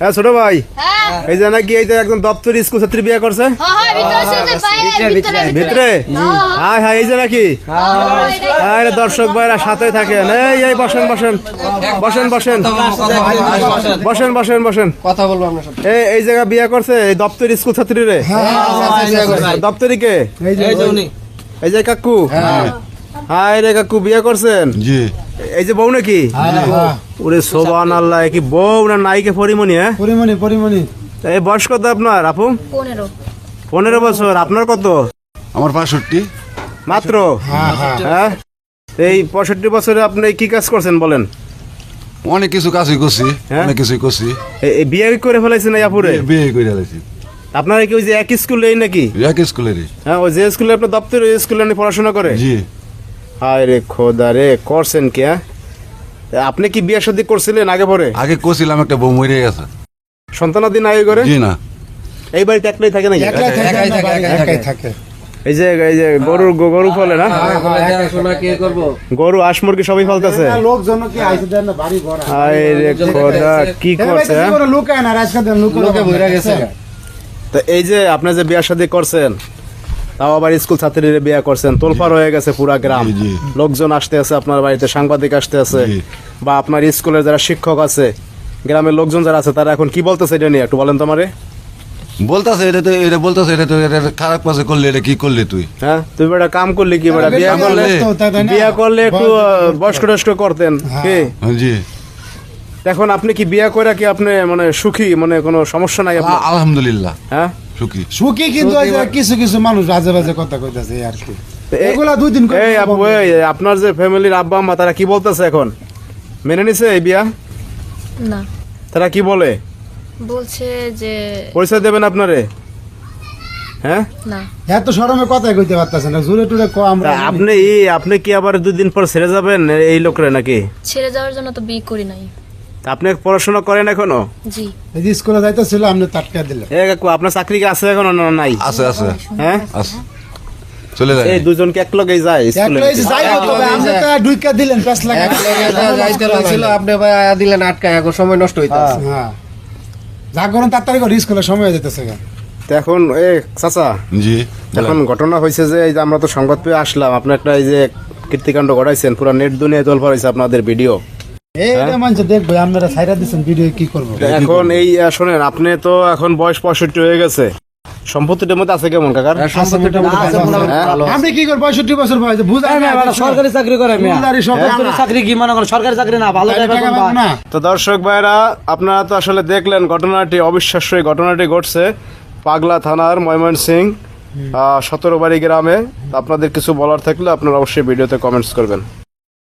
হ্যাঁ ছোট ভাই, এই যে নাকি এই যে একদম দপ্তরি স্কুল ছাত্রী বিয়ে করছে ভিতরে। হ্যাঁ হ্যাঁ, এই যে নাকি দর্শক ভাইরা সাথে থাকেন। এই বসেন বসেন বসেন বসেন বসেন বসেন বসেন, কথা বলবো আপনার সাথে। এই জায়গা বিয়ে করছে এই দপ্তরি স্কুল ছাত্রী রে। দপ্তরি কে? এই যে কাকু। হাই রে কাকু, বিয়ে করছেন? জি। এই যে বউ নাকি? ওরে সুবহানাল্লাহ, কি বউ না নাইকে পরিমণি? হ্যাঁ পরিমণি। এই বয়স কত আপনার আপু? 15 বছর। আপনার কত? আমার 65। মাত্র? হ্যাঁ। এই 65 বছরে আপনি কি কাজ করছেন বলেন? অনেক কিছু কাজই করছি, অনেক কিছুই করছি। এই বিয়ে করে ফেলাইছেন এই আপুরে? বিয়ে করে আলাইছি। আপনারা কি ওই যে এক স্কুলেই নাকি? এক স্কুলেরই। হ্যাঁ, ওই যে স্কুলে আপনার দপ্তর, ওই স্কুলে আপনি পড়াশোনা করে? জি। হায় রে খোদা রে, করছেন কি? হ্যাঁ, আপনি কি বিয়ে শাদী করছিলেন আগে পরে? আগে করছিলাম, একটা বউ মরে গেছে। সন্তানাদি নাই করে? জি না। এই বাড়িতে একলাই থাকে নাকি? একাই থাকে। এই যে গরু ফলে না? গরু হাঁস মুরগি সবই ফলতেছে। লোকজন কি আইছে দেন না, বাড়ি ভরা। হায় রে খোদা, কি করছে? লুকায় না, রাজকা দেন লোকে বইরা গেছে। তো এই যে আপনি যে বিয়ে শাদী করছেন, তাও আবার স্কুল ছাত্রীর বিয়ে করছেন, তোলপাড় হয়ে গেছে পুরা গ্রাম। জি। লোকজন আসতে আছে আপনার বাড়িতে, সাংবাদিক আসতে আছে, জি। বা আপনার স্কুলের যারা শিক্ষক আছে, গ্রামের লোকজন যারা আছে, তারা এখন কি বলতেছে এটা নিয়ে একটু বলেন তোমারে। বলতাছে এটা তো, এটা বলতাছে এটা তো, এটা খারাপ কাজ করলে, এটা কি করলে তুই? হ্যাঁ, তুমি বেটা কাম করলে কি বেটা? বিয়ে করলে একটু বয়স্ক টস্ক করতেন কি? জি। এখন আপনি কি বিয়ে করে কি আপনি মানে সুখী, মানে কোনো সমস্যা নাই আপনার? আলহামদুলিল্লাহ হ্যাঁ, সুখী। কিন্তু কিছু কিছু মানুষ বাজে বাজে কথা কইতাছে আর কি। এগুলা দুই দিন এই আপু, এই আপনার যে ফ্যামিলির আব্বা আম্মা, তারা কি বলতেছে এখন? মেনে নিছে এই বিয়া? না, তারা কি বলে? বলছে যে পরিচয় দেবেন আপনারে? হ্যাঁ, না। এত শরমে কথাই কইতে পারতাছে না, জুরে টুরে কো আমরা। আপনি কি আবার 2 দিন পর ছেড়ে যাবেন এই লোকরে নাকি? ছেড়ে যাওয়ার জন্য তো বিয়ে করি নাই। আপনি পড়াশোনা করেন এখনো? জি। এই যে স্কুলে যাইতেছিল, আপনি টাটকা দিলেন। এ কাকু, আপনার চাকরি কি আছে এখনো না নাই? আছে আছে হ্যাঁ, আছে, চলে যায়। এই দুজনকে এক লগেই যায় স্কুলে? একলাই যাইবো, তবে আপনি তো ঢুইকা দিলেন, পেছ লাগা। যাইতে লাগছিল, আপনি ভাই আয়া দিলেন আটকায়, এখন সময় নষ্ট হইতাছে। হ্যাঁ, যা করেন তাড়াতাড়ি করে, স্কুলে সময় যেতেছে। তো এখন চাচা, জি। এখন ঘটনা হয়েছে যে এই যে আমরা তো সংবাদ পেয়ে আসলাম, আপনি একটা এই যে কীর্তিকাণ্ড ঘটাইছেন, পুরো নেট দুনিয়ায় তোলপাড় হয়েছে আপনাদের ভিডিও। এইটা মানুষ দেখবে, আপনারা ছাইরা দিচ্ছেন ভিডিও, কি করবো? এখন এই শোনেন, আপনি তো এখন বয়স 65 হয়ে গেছে, সম্পত্তিটার মধ্যে আছে কেমন কাকার? আমি কি করবো? 65 বছর বয়স, বুঝাই না। সরকারি চাকরি করে সরকারি চাকরি কি মনে করেন? সরকারি চাকরি না, ভালো না। তো দর্শক ভাইরা, আপনারা তো আসলে দেখলেন ঘটনাটি, অবিশ্বাস্য এই ঘটনাটি ঘটছে পাগলা থানার ময়মনসিংহ 17 বাড়ি গ্রামে। আপনাদের কিছু বলার থাকলে আপনারা অবশ্যই ভিডিওতে কমেন্টস করবেন।